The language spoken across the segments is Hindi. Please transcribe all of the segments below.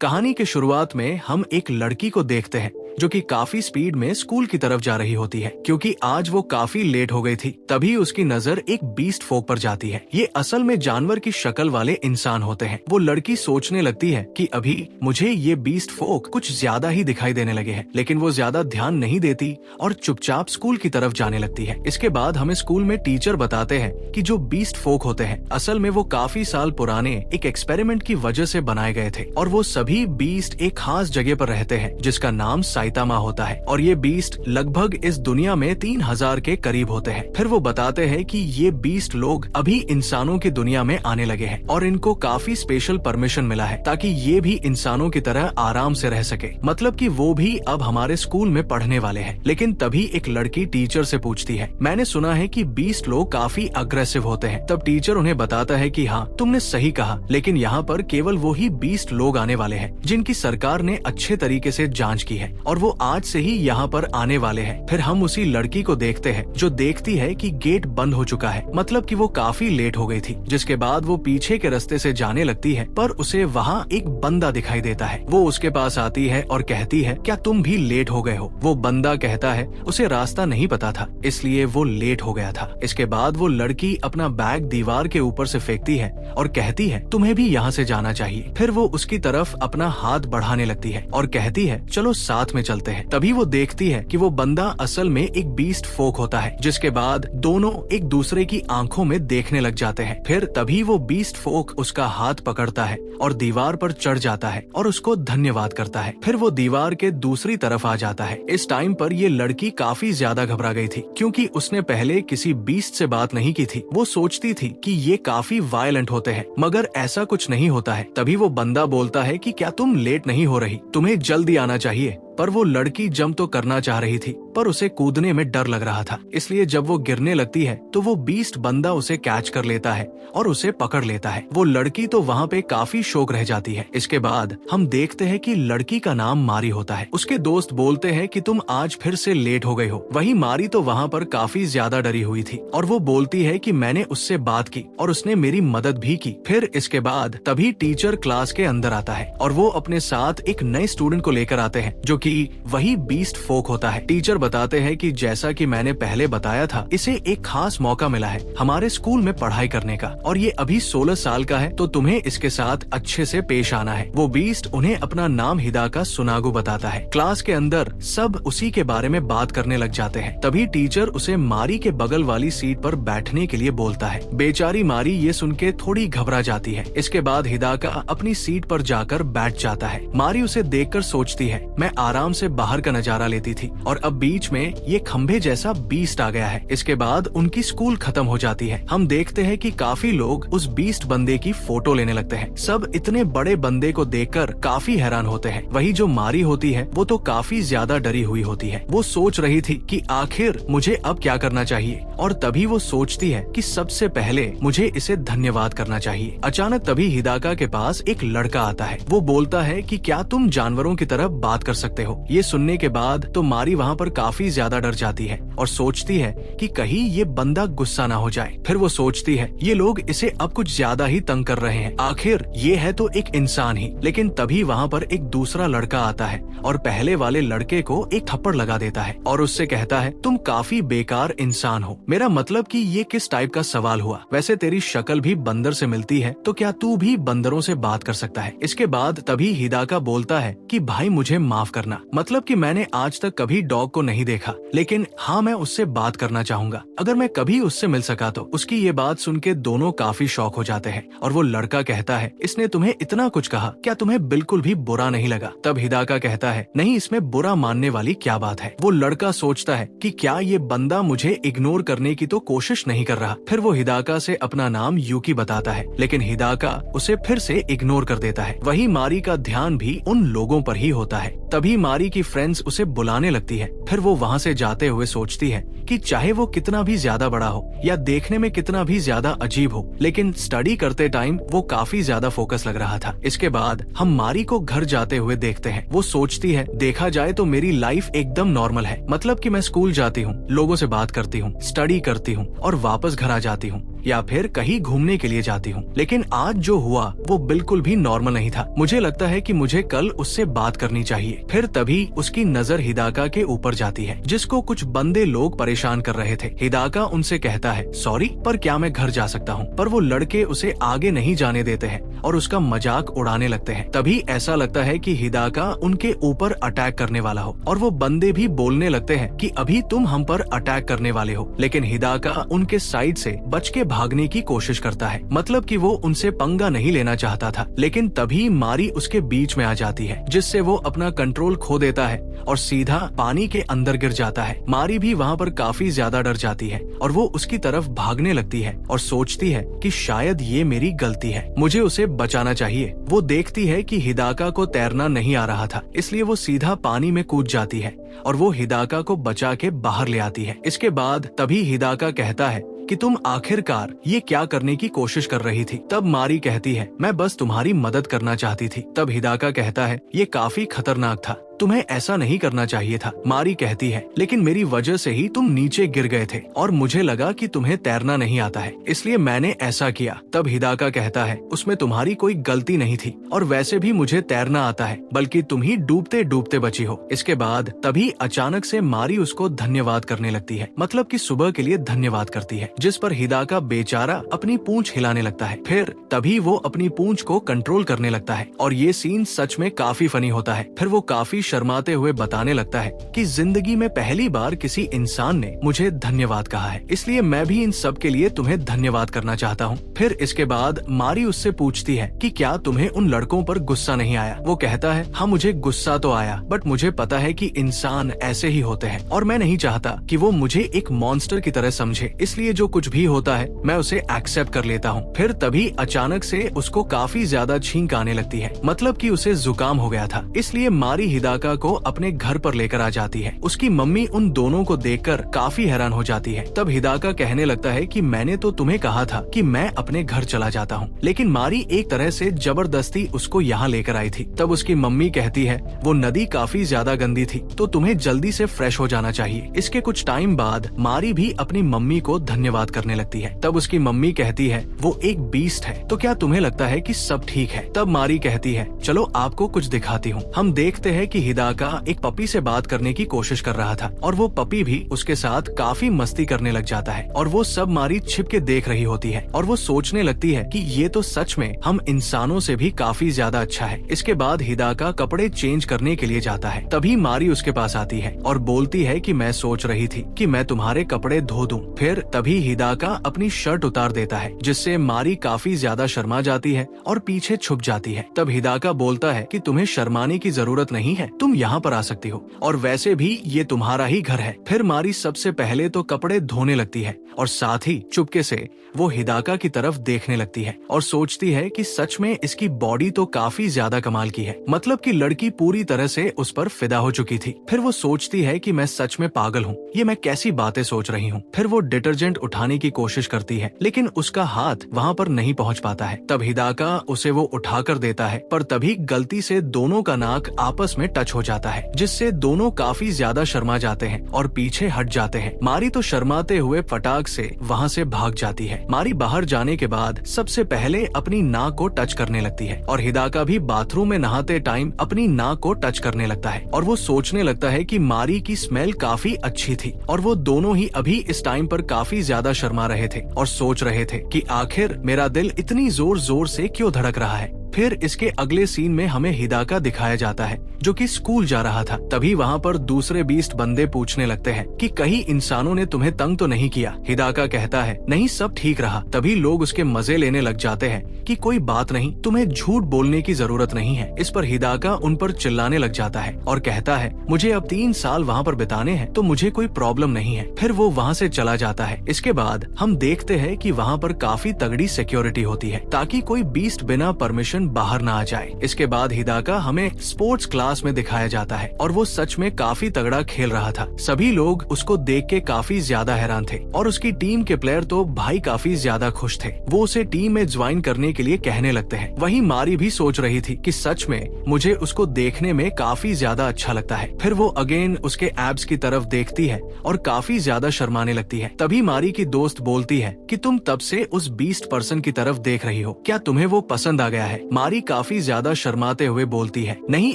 कहानी के शुरुआत में हम एक लड़की को देखते हैं जो कि काफी स्पीड में स्कूल की तरफ जा रही होती है क्योंकि आज वो काफी लेट हो गई थी। तभी उसकी नजर एक बीस्ट फोक पर जाती है। ये असल में जानवर की शक्ल वाले इंसान होते हैं। वो लड़की सोचने लगती है कि अभी मुझे ये बीस्ट फोक कुछ ज्यादा ही दिखाई देने लगे हैं, लेकिन वो ज्यादा ध्यान नहीं देती और चुपचाप स्कूल की तरफ जाने लगती है। इसके बाद हमें स्कूल में टीचर बताते हैं कि जो बीस्ट फोक होते हैं असल में वो काफी साल पुराने एक एक्सपेरिमेंट की वजह से बनाए गए थे और वो सभी बीस्ट एक खास जगह पर रहते हैं जिसका नाम साइतामा होता है और ये बीस्ट लगभग इस दुनिया में 3000 के करीब होते हैं। फिर वो बताते हैं कि ये बीस्ट लोग अभी इंसानों की दुनिया में आने लगे हैं और इनको काफी स्पेशल परमिशन मिला है ताकि ये भी इंसानों की तरह आराम से रह सके। मतलब कि वो भी अब हमारे स्कूल में पढ़ने वाले हैं। लेकिन तभी एक लड़की टीचर से पूछती है, मैंने सुना है कि बीस्ट लोग काफी अग्रेसिव होते हैं। तब टीचर उन्हें बताता है कि हाँ, तुमने सही कहा, लेकिन यहाँ पर केवल वो ही बीस्ट लोग आने वाले हैं जिनकी सरकार ने अच्छे तरीके से जांच की है और वो आज से ही यहाँ पर आने वाले हैं। फिर हम उसी लड़की को देखते हैं जो देखती है कि गेट बंद हो चुका है, मतलब कि वो काफी लेट हो गई थी। जिसके बाद वो पीछे के रास्ते से जाने लगती है पर उसे वहाँ एक बंदा दिखाई देता है। वो उसके पास आती है और कहती है, क्या तुम भी लेट हो गए हो? वो बंदा कहता है उसे रास्ता नहीं पता था इसलिए वो लेट हो गया था। इसके बाद वो लड़की अपना बैग दीवार के ऊपर से फेंकती है और कहती है, तुम्हें भी यहाँ से जाना चाहिए। फिर वो उसकी तरफ अपना हाथ बढ़ाने लगती है और कहती है, चलो साथ में चलते हैं। तभी वो देखती है कि वो बंदा असल में एक बीस्ट फोक होता है। जिसके बाद दोनों एक दूसरे की आंखों में देखने लग जाते हैं। फिर तभी वो बीस्ट फोक उसका हाथ पकड़ता है और दीवार पर चढ़ जाता है और उसको धन्यवाद करता है। फिर वो दीवार के दूसरी तरफ आ जाता है। इस टाइम पर ये लड़की काफी ज्यादा घबरा गई थी क्योंकि उसने पहले किसी बीस्ट से बात नहीं की थी। वो सोचती थी कि ये काफी वायलेंट होते हैं, मगर ऐसा कुछ नहीं होता है। तभी वो बंदा बोलता है कि क्या तुम लेट नहीं हो रही, तुम्हें जल्दी आना चाहिए। पर वो लड़की जंप तो करना चाह रही थी पर उसे कूदने में डर लग रहा था, इसलिए जब वो गिरने लगती है तो वो बीस्ट बंदा उसे कैच कर लेता है और उसे पकड़ लेता है। वो लड़की तो वहाँ पे काफी शौक रह जाती है। इसके बाद हम देखते हैं कि लड़की का नाम मारी होता है। उसके दोस्त बोलते हैं कि तुम आज फिर से लेट हो गए हो। वही मारी तो वहाँ पर काफी ज्यादा डरी हुई थी और वो बोलती है कि मैंने उससे बात की और उसने मेरी मदद भी की। फिर इसके बाद तभी टीचर क्लास के अंदर आता है और वो अपने साथ एक नए स्टूडेंट को लेकर आते हैं जो कि वही बीस्ट फोक होता है। टीचर बताते हैं कि जैसा कि मैंने पहले बताया था, इसे एक खास मौका मिला है हमारे स्कूल में पढ़ाई करने का और ये अभी 16 साल का है, तो तुम्हें इसके साथ अच्छे से पेश आना है। वो बीस्ट उन्हें अपना नाम हिदाका सुनागु बताता है। क्लास के अंदर सब उसी के बारे में बात करने लग जाते हैं। तभी टीचर उसे मारी के बगल वाली सीट पर बैठने के लिए बोलता है। बेचारी मारी ये सुन के थोड़ी घबरा जाती है। इसके बाद हिदाका अपनी सीट पर जाकर बैठ जाता है। मारी उसे देखकर सोचती है, मैं आराम से बाहर का नजारा लेती थी और अब बीच में ये खंभे जैसा बीस्ट आ गया है। इसके बाद उनकी स्कूल खत्म हो जाती है। हम देखते हैं कि काफी लोग उस बीस्ट बंदे की फोटो लेने लगते हैं। सब इतने बड़े बंदे को देखकर काफी हैरान होते हैं। वही जो मारी होती है वो तो काफी ज्यादा डरी हुई होती है। वो सोच रही थी कि आखिर मुझे अब क्या करना चाहिए और तभी वो सोचती है कि सबसे पहले मुझे इसे धन्यवाद करना चाहिए। अचानक तभी हिदाका के पास एक लड़का आता है। वो बोलता है कि क्या तुम जानवरों की तरह बात कर सकते हो? ये सुनने के बाद तो मारी वहाँ पर काफी ज्यादा डर जाती है और सोचती है कि कहीं ये बंदा गुस्सा ना हो जाए। फिर वो सोचती है ये लोग इसे अब कुछ ज्यादा ही तंग कर रहे हैं, आखिर ये है तो एक इंसान ही। लेकिन तभी वहाँ पर एक दूसरा लड़का आता है और पहले वाले लड़के को एक थप्पड़ लगा देता है और उससे कहता है, तुम काफी बेकार इंसान हो। मेरा मतलब कि ये किस टाइप का सवाल हुआ? वैसे तेरी शक्ल भी बंदर से मिलती है, तो क्या तू भी बंदरों से बात कर सकता है? इसके बाद तभी हिदाका बोलता है कि भाई मुझे माफ करना, मतलब कि मैंने आज तक कभी डॉग को नहीं देखा, लेकिन हाँ मैं उससे बात करना चाहूंगा। अगर मैं कभी उससे मिल सका तो। उसकी ये बात सुन के दोनों काफी शॉक हो जाते हैं और वो लड़का कहता है, इसने तुम्हें इतना कुछ कहा, क्या तुम्हें बिल्कुल भी बुरा नहीं लगा? तब हिदाका कहता है, नहीं, इसमें बुरा मानने वाली क्या बात है। वो लड़का सोचता है कि क्या ये बंदा मुझे इग्नोर करने की तो कोशिश नहीं कर रहा। फिर वो हिदाका से अपना नाम यूकी बताता है, लेकिन हिदाका उसे फिर से इग्नोर कर देता है। वही मारी का ध्यान भी उन लोगों पर ही होता है। तभी मारी की फ्रेंड्स उसे बुलाने लगती है। फिर वो वहाँ से जाते हुए सोचती है कि चाहे वो कितना भी ज्यादा बड़ा हो या देखने में कितना भी ज्यादा अजीब हो, लेकिन स्टडी करते टाइम वो काफी ज्यादा फोकस लग रहा था। इसके बाद हम मारी को घर जाते हुए देखते हैं। वो सोचती है, देखा जाए तो मेरी लाइफ एकदम नॉर्मल है, मतलब कि मैं स्कूल जाती हूँ, लोगों से बात करती हूँ, स्टडी करती हूँ और वापस घर आ जाती हूँ। या फिर कहीं घूमने के लिए जाती हूँ। लेकिन आज जो हुआ वो बिल्कुल भी नॉर्मल नहीं था। मुझे लगता है कि मुझे कल उससे बात करनी चाहिए। फिर तभी उसकी नजर हिदाका के ऊपर जाती है, जिसको कुछ बंदे लोग परेशान कर रहे थे। हिदाका उनसे कहता है, सॉरी, पर क्या मैं घर जा सकता हूँ? पर वो लड़के उसे आगे नहीं जाने देते हैं और उसका मजाक उड़ाने लगते हैं। तभी ऐसा लगता है कि हिदाका उनके ऊपर अटैक करने वाला हो और वो बंदे भी बोलने लगते हैं कि अभी तुम हम पर अटैक करने वाले हो। लेकिन हिदाका उनके साइड से बच के भागने की कोशिश करता है, मतलब कि वो उनसे पंगा नहीं लेना चाहता था। लेकिन तभी मारी उसके बीच में आ जाती है, जिससे वो अपना कंट्रोल खो देता है और सीधा पानी के अंदर गिर जाता है। मारी भी वहाँ पर काफी ज्यादा डर जाती है और वो उसकी तरफ भागने लगती है और सोचती है कि शायद ये मेरी गलती है, मुझे उसे बचाना चाहिए। वो देखती है कि हिदाका को तैरना नहीं आ रहा था, इसलिए वो सीधा पानी में कूद जाती है और वो हिदाका को बचा के बाहर ले आती है। इसके बाद तभी हिदाका कहता है कि तुम आखिरकार ये क्या करने की कोशिश कर रही थी? तब मारी कहती है, मैं बस तुम्हारी मदद करना चाहती थी। तब हिदाका कहता है, ये काफी खतरनाक था, तुम्हें ऐसा नहीं करना चाहिए था। मारी कहती है, लेकिन मेरी वजह से ही तुम नीचे गिर गए थे और मुझे लगा कि तुम्हें तैरना नहीं आता है, इसलिए मैंने ऐसा किया। तब हिदाका कहता है, उसमें तुम्हारी कोई गलती नहीं थी और वैसे भी मुझे तैरना आता है, बल्कि तुम ही डूबते डूबते बची हो। इसके बाद तभी अचानक से मारी उसको धन्यवाद करने लगती है, मतलब कि सुबह के लिए धन्यवाद करती है, जिस पर हिदाका बेचारा अपनी पूंछ हिलाने लगता है। फिर तभी वो अपनी पूंछ को कंट्रोल करने लगता है और ये सीन सच में काफी फनी होता है। फिर वो काफी शर्माते हुए बताने लगता है कि जिंदगी में पहली बार किसी इंसान ने मुझे धन्यवाद कहा है, इसलिए मैं भी इन सब के लिए तुम्हें धन्यवाद करना चाहता हूँ। फिर इसके बाद मारी उससे पूछती है कि क्या तुम्हें उन लड़कों पर गुस्सा नहीं आया? वो कहता है, हाँ मुझे गुस्सा तो आया, बट मुझे पता है कि इंसान ऐसे ही होते हैं और मैं नहीं चाहता कि वो मुझे एक मॉन्स्टर की तरह समझे, इसलिए जो कुछ भी होता है मैं उसे एक्सेप्ट कर लेता हूँ। फिर तभी अचानक से उसको काफी ज्यादा छींक आने लगती है, मतलब कि उसे जुकाम हो गया था, इसलिए मारी हिदाका को अपने घर पर लेकर आ जाती है। उसकी मम्मी उन दोनों को देखकर काफी हैरान हो जाती है। तब हिदाका कहने लगता है कि मैंने तो तुम्हें कहा था कि मैं अपने घर चला जाता हूँ, लेकिन मारी एक तरह से जबरदस्ती उसको यहाँ लेकर आई थी। तब उसकी मम्मी कहती है, वो नदी काफी ज्यादा गंदी थी, तो तुम्हें जल्दी से फ्रेश हो जाना चाहिए। इसके कुछ टाइम बाद मारी भी अपनी मम्मी को धन्यवाद करने लगती है। तब उसकी मम्मी कहती है, वो एक बीस्ट है, तो क्या तुम्हें लगता है कि सब ठीक है? तब मारी कहती है, चलो आपको कुछ दिखाती हूँ। हम देखते हैं कि हिदाका एक पपी से बात करने की कोशिश कर रहा था और वो पपी भी उसके साथ काफी मस्ती करने लग जाता है और वो सब मारी छिप के देख रही होती है और वो सोचने लगती है कि ये तो सच में हम इंसानों से भी काफी ज्यादा अच्छा है। इसके बाद हिदाका कपड़े चेंज करने के लिए जाता है। तभी मारी उसके पास आती है और बोलती है कि मैं सोच रही थी कि मैं तुम्हारे कपड़े धो दूं। फिर तभी हिदाका अपनी शर्ट उतार देता है, जिससे मारी काफी ज्यादा शर्मा जाती है और पीछे छुप जाती है। तब हिदाका बोलता है कि तुम्हें शर्माने की जरूरत नहीं है, तुम यहाँ पर आ सकती हो और वैसे भी ये तुम्हारा ही घर है। फिर मारी सबसे पहले तो कपड़े धोने लगती है और साथ ही चुपके से वो हिदाका की तरफ देखने लगती है और सोचती है कि सच में इसकी बॉडी तो काफी ज्यादा कमाल की है, मतलब कि लड़की पूरी तरह से उस पर फिदा हो चुकी थी। फिर वो सोचती है कि मैं सच में पागल हूँ, ये मैं कैसी बातें सोच रही हूँ। फिर वो डिटर्जेंट उठाने की कोशिश करती है, लेकिन उसका हाथ वहाँ पर नहीं पहुँच पाता है। तब हिदाका उसे वो उठा कर देता है, पर तभी गलती से दोनों का नाक आपस में टच हो जाता है, जिससे दोनों काफी ज्यादा शर्मा जाते हैं और पीछे हट जाते हैं। मारी तो शर्माते हुए फटाक से वहाँ से भाग जाती है। मारी बाहर जाने के बाद सबसे पहले अपनी नाक को टच करने लगती है और हिदाका भी बाथरूम में नहाते टाइम अपनी नाक को टच करने लगता है और वो सोचने लगता है कि मारी की स्मेल काफी अच्छी थी और वो दोनों ही अभी इस टाइम पर काफी ज्यादा शर्मा रहे थे और सोच रहे थे कि आखिर मेरा दिल इतनी जोर जोर से क्यों धड़क रहा है। फिर इसके अगले सीन में हमें हिदाका दिखाया जाता है जो कि स्कूल जा रहा था। तभी वहाँ पर दूसरे बीस्ट बंदे पूछने लगते हैं कि कहीं इंसानों ने तुम्हें तंग तो नहीं किया। हिदाका कहता है, नहीं सब ठीक रहा। तभी लोग उसके मजे लेने लग जाते हैं कि कोई बात नहीं, तुम्हें झूठ बोलने की जरूरत नहीं है। इस पर हिदाका उन पर चिल्लाने लग जाता है और कहता है, मुझे अब 3 साल वहाँ पर बिताने हैं तो मुझे कोई प्रॉब्लम नहीं है। फिर वो वहाँ से चला जाता है। इसके बाद हम देखते हैं कि वहाँ पर काफी तगड़ी सिक्योरिटी होती है ताकि कोई बीस्ट बिना परमिशन रिएक्शन बाहर ना आ जाए। इसके बाद हिदाका हमें स्पोर्ट्स क्लास में दिखाया जाता है और वो सच में काफी तगड़ा खेल रहा था। सभी लोग उसको देख के काफी ज्यादा हैरान थे और उसकी टीम के प्लेयर तो भाई काफी ज्यादा खुश थे। वो उसे टीम में ज्वाइन करने के लिए कहने लगते हैं। वहीं मारी भी सोच रही थी कि सच में मुझे उसको देखने में काफी ज्यादा अच्छा लगता है। फिर वो अगेन उसके एब्स की तरफ देखती है और काफी ज्यादा शर्माने लगती है। तभी मारी की दोस्त बोलती है कि तुम तब से उस बीस्ट पर्सन की तरफ देख रही हो, क्या तुम्हें वो पसंद आ गया है? मारी काफी ज्यादा शर्माते हुए बोलती है, नहीं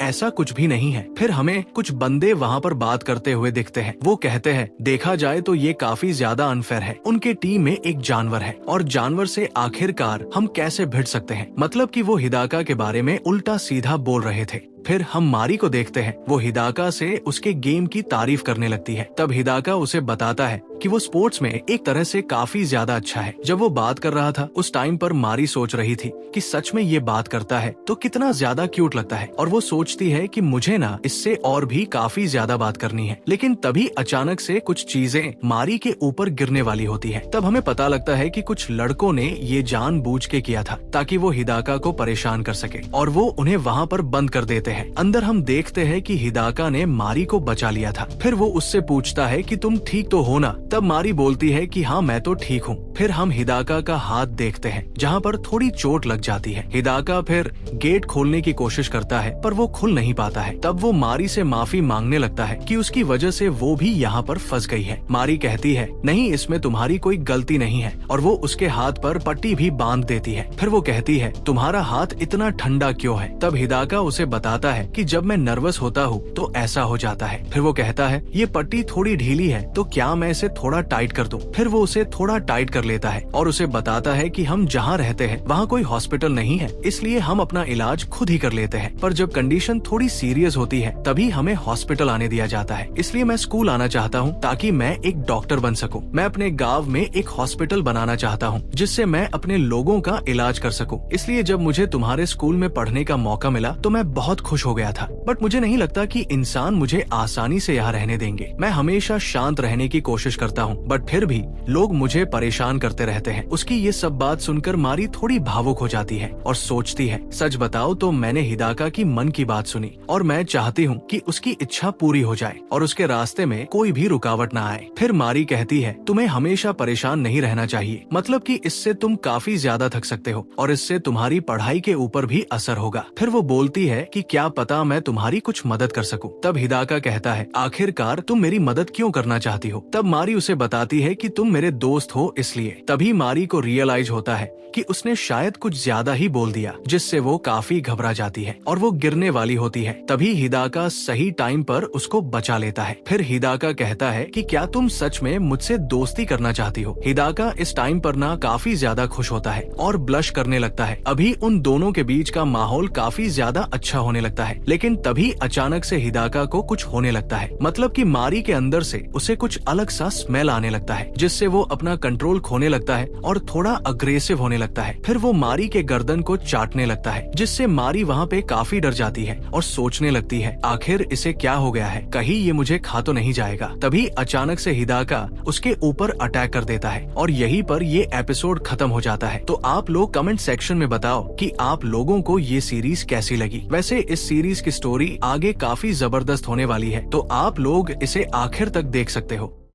ऐसा कुछ भी नहीं है। फिर हमें कुछ बंदे वहाँ पर बात करते हुए दिखते हैं। वो कहते हैं, देखा जाए तो ये काफी ज्यादा अनफेयर है। उनके टीम में एक जानवर है और जानवर से आखिरकार हम कैसे भिड़ सकते हैं? मतलब कि वो हिदाका के बारे में उल्टा सीधा बोल रहे थे। फिर हम मारी को देखते हैं। वो हिदाका से उसके गेम की तारीफ करने लगती है। तब हिदाका उसे बताता है कि वो स्पोर्ट्स में एक तरह से काफी ज्यादा अच्छा है। जब वो बात कर रहा था उस टाइम पर मारी सोच रही थी कि सच में ये बात करता है तो कितना ज्यादा क्यूट लगता है, और वो सोचती है कि मुझे ना इससे और भी काफी ज्यादा बात करनी है। लेकिन तभी अचानक से कुछ चीजें मारी के ऊपर गिरने वाली होती है। तब हमें पता लगता है कि कुछ लड़कों ने ये जानबूझ के किया था ताकि वो हिदाका को परेशान कर सके, और वो उन्हें वहाँ पर बंद कर देते हैं। अंदर हम देखते हैं कि हिदाका ने मारी को बचा लिया था। फिर वो उससे पूछता है कि तुम ठीक तो हो ना? तब मारी बोलती है कि हाँ मैं तो ठीक हूँ। फिर हम हिदाका का हाथ देखते हैं जहाँ पर थोड़ी चोट लग जाती है। हिदाका फिर गेट खोलने की कोशिश करता है पर वो खुल नहीं पाता है। तब वो मारी से माफी मांगने लगता है कि उसकी वजह से वो भी यहाँ पर फंस गई है। मारी कहती है, नहीं इसमें तुम्हारी कोई गलती नहीं है, और वो उसके हाथ पर पट्टी भी बांध देती है। फिर वो कहती है, तुम्हारा हाथ इतना ठंडा क्यों है? तब हिदाका उसे बताता है कि जब मैं नर्वस होता हूँ तो ऐसा हो जाता है। फिर वो कहता है, ये पट्टी थोड़ी ढीली है तो क्या मैं इसे थोड़ा टाइट कर दूं? फिर वो उसे थोड़ा टाइट कर लेता है और उसे बताता है कि हम जहाँ रहते हैं वहाँ कोई हॉस्पिटल नहीं है, इसलिए हम अपना इलाज खुद ही कर लेते हैं। पर जब कंडीशन थोड़ी सीरियस होती है तभी हमें हॉस्पिटल आने दिया जाता है। इसलिए मैं स्कूल आना चाहता हूँ ताकि मैं एक डॉक्टर बन सकूँ। मैं अपने गाँव में एक हॉस्पिटल बनाना चाहता हूँ जिससे मैं अपने लोगों का इलाज कर सकूँ। इसलिए जब मुझे तुम्हारे स्कूल में पढ़ने का मौका मिला तो मैं बहुत खुश हो गया था, बट मुझे नहीं लगता कि इंसान मुझे आसानी से यहाँ रहने देंगे। मैं हमेशा शांत रहने की कोशिश करता हूँ, बट फिर भी लोग मुझे परेशान करते रहते हैं। उसकी ये सब बात सुनकर मारी थोड़ी भावुक हो जाती है और सोचती है, सच बताओ तो मैंने हिदाका की मन की बात सुनी और मैं चाहती हूँ कि उसकी इच्छा पूरी हो जाए और उसके रास्ते में कोई भी रुकावट न आए। फिर मारी कहती है, तुम्हें हमेशा परेशान नहीं रहना चाहिए, मतलब कि इससे तुम काफी ज्यादा थक सकते हो और इससे तुम्हारी पढ़ाई के ऊपर भी असर होगा। फिर वो बोलती है कि क्या पता मैं तुम्हारी कुछ मदद कर सकूं। तब हिदाका कहता है, आखिरकार तुम मेरी मदद क्यों करना चाहती हो? तब मारी उसे बताती है कि तुम मेरे दोस्त हो इसलिए। तभी मारी को रियलाइज होता है कि उसने शायद कुछ ज्यादा ही बोल दिया, जिससे वो काफी घबरा जाती है और वो गिरने वाली होती है। तभी हिदाका सही टाइम पर उसको बचा लेता है। फिर हिदाका कहता है कि क्या तुम सच में मुझसे दोस्ती करना चाहती हो? हिदाका इस टाइम पर ना काफी ज्यादा खुश होता है और ब्लश करने लगता है। अभी उन दोनों के बीच का माहौल काफी ज्यादा अच्छा होने लगता है, लेकिन तभी अचानक से हिदाका को कुछ होने लगता है। मतलब कि मारी के अंदर से उसे कुछ अलग सा स्मेल आने लगता है, जिससे वो अपना कंट्रोल खोने लगता है और थोड़ा अग्रेसिव होने लगता है। फिर वो मारी के गर्दन को चाटने लगता है, जिससे मारी वहाँ पे काफी डर जाती है और सोचने लगती है, आखिर इसे क्या हो गया है, कहीं ये मुझे खा तो नहीं जाएगा। तभी अचानक से हिदाका उसके ऊपर अटैक कर देता है और यहीं पर ये एपिसोड खत्म हो जाता है। तो आप लोग कमेंट सेक्शन में बताओ कि आप लोगों को ये सीरीज कैसी लगी। वैसे इस सीरीज की स्टोरी आगे काफी जबरदस्त होने वाली है, तो आप लोग इसे आखिर तक देख सकते हो।